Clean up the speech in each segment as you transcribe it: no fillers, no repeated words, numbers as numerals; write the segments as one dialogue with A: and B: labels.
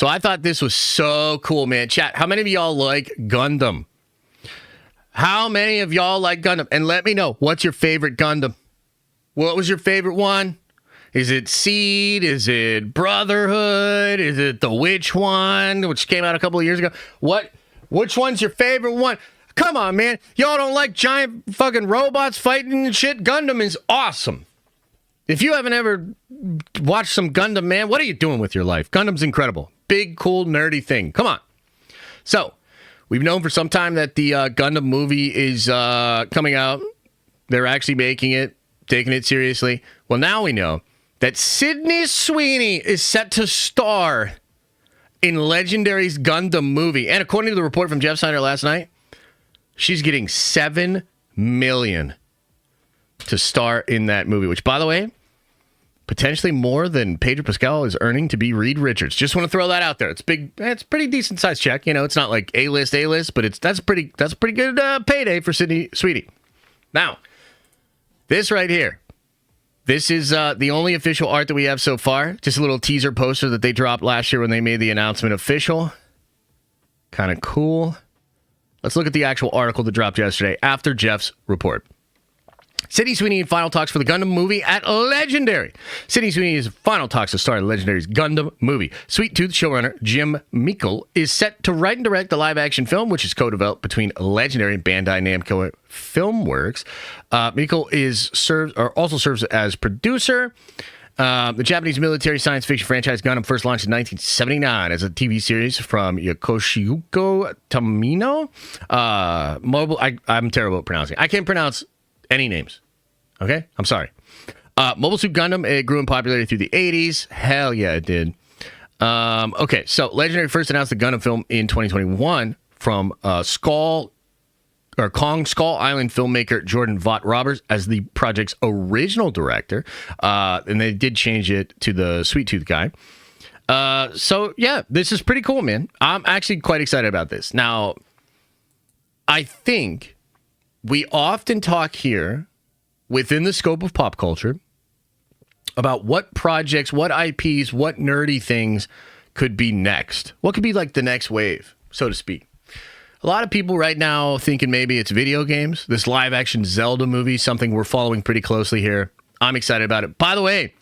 A: So I thought this was so cool, man. Chat, how many of y'all like Gundam? How many of y'all like Gundam? And let me know, what's your favorite Gundam? What was your favorite one? Is it Seed? Is it Brotherhood? Is it the Witch one, which came out a couple of years ago? Which one's your favorite one? Come on, man. Y'all don't like giant fucking robots fighting and shit? Gundam is awesome. If you haven't ever watched some Gundam, man, what are you doing with your life? Gundam's incredible. Big, cool, nerdy thing. Come on. So, we've known for some time that the Gundam movie is coming out. They're actually making it, taking it seriously. Well, now we know that Sydney Sweeney is set to star in Legendary's Gundam movie. And according to the report from Jeff Snyder last night, she's getting $7 million to star in that movie, which, by the way, potentially more than Pedro Pascal is earning to be Reed Richards. Just want to throw that out there. It's big. It's a pretty decent size check. You know, it's not like A-list, but that's a pretty good payday for Sydney Sweeney. Now, this right here. This is the only official art that we have so far. Just a little teaser poster that they dropped last year when they made the announcement official. Kind of cool. Let's look at the actual article that dropped yesterday after Jeff's report. Sydney Sweeney in final talks for the Gundam movie at Legendary. Sydney Sweeney is final talks to star in Legendary's Gundam movie. Sweet Tooth showrunner Jim Meikle is set to write and direct the live-action film, which is co-developed between Legendary and Bandai Namco Filmworks. Meikle also serves as producer. The Japanese military science fiction franchise Gundam first launched in 1979 as a TV series from Yoshihiko Tomino. I'm terrible at pronouncing. I can't pronounce any names. Okay? I'm sorry. Mobile Suit Gundam, it grew in popularity through the 80s. Hell yeah, it did. Okay, so Legendary first announced the Gundam film in 2021 from Kong Skull Island filmmaker Jordan Vaught Roberts as the project's original director. And they did change it to the Sweet Tooth guy. So, yeah, this is pretty cool, man. I'm actually quite excited about this. Now, I think we often talk here within the scope of pop culture about what projects, what IPs, what nerdy things could be next. What could be like the next wave, so to speak. A lot of people right now thinking maybe it's video games. This live-action Zelda movie, something we're following pretty closely here. I'm excited about it. By the way,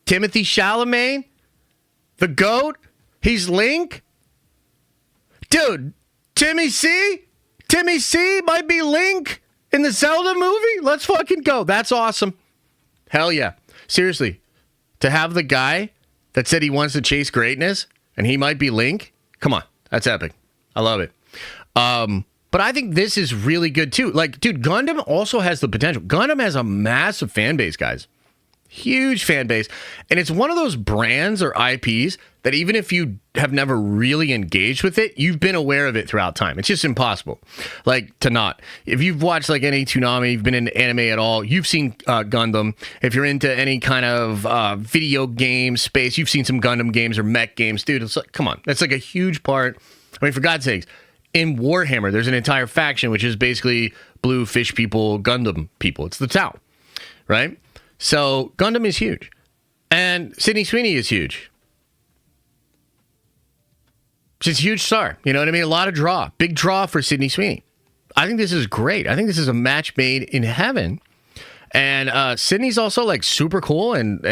A: Timothée Chalamet, the GOAT, he's Link. Dude, Timmy C might be Link in the Zelda movie. Let's fucking go. That's awesome. Hell yeah. Seriously, to have the guy that said he wants to chase greatness and he might be Link, come on. That's epic. I love it. But I think this is really good too. Like, dude, Gundam also has the potential. Gundam has a massive fan base, guys. Huge fan base. And it's one of those brands or IPs that even if you have never really engaged with it, you've been aware of it throughout time. It's just impossible, like, to not. If you've watched, like, any Toonami, you've been into anime at all, you've seen Gundam. If you're into any kind of video game space, you've seen some Gundam games or mech games. Dude, it's like, come on. That's like a huge part. I mean, for God's sakes. In Warhammer, there's an entire faction, which is basically blue fish people, Gundam people. It's the Tau, right? So Gundam is huge. And Sydney Sweeney is huge. She's a huge star. You know what I mean? A lot of draw. Big draw for Sydney Sweeney. I think this is great. I think this is a match made in heaven. And Sydney's also like super cool and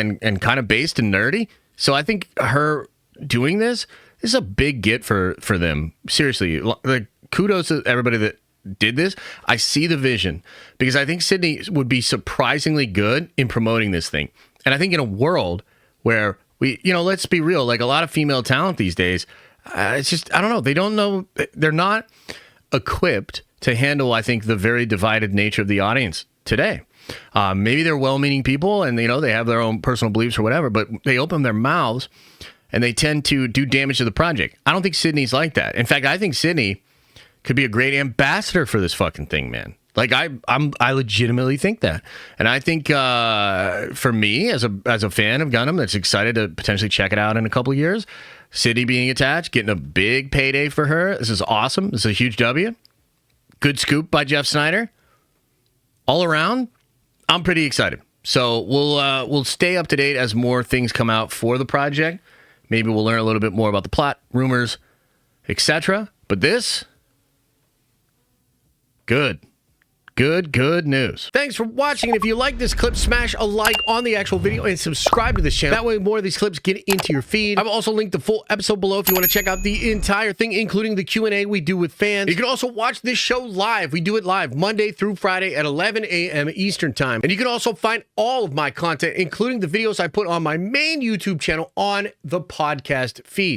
A: kind of based and nerdy. So I think her doing this is a big get for them. Seriously, like, kudos to everybody that did this. I see the vision because I think Sydney would be surprisingly good in promoting this thing. And I think in a world where let's be real, like a lot of female talent these days, it's just, I don't know. They don't know. They're not equipped to handle, I think, the very divided nature of the audience today. Maybe they're well-meaning people and, they have their own personal beliefs or whatever, but they open their mouths and they tend to do damage to the project. I don't think Sydney's like that. In fact, I think Sydney could be a great ambassador for this fucking thing, man. Like, I legitimately think that. And I think for me, as a fan of Gundam that's excited to potentially check it out in a couple of years, Sydney being attached, getting a big payday for her. This is awesome. This is a huge W. Good scoop by Jeff Snyder. All around, I'm pretty excited. So we'll stay up to date as more things come out for the project. Maybe we'll learn a little bit more about the plot, rumors, etc. But this, good news. Thanks for watching. And if you like this clip, smash a like on the actual video and subscribe to this channel. That way more of these clips get into your feed. I've also linked the full episode below if you want to check out the entire thing, including the Q&A we do with fans. You can also watch this show live. We do it live Monday through Friday at 11 a.m. Eastern time. And you can also find all of my content, including the videos I put on my main YouTube channel, on the podcast feed.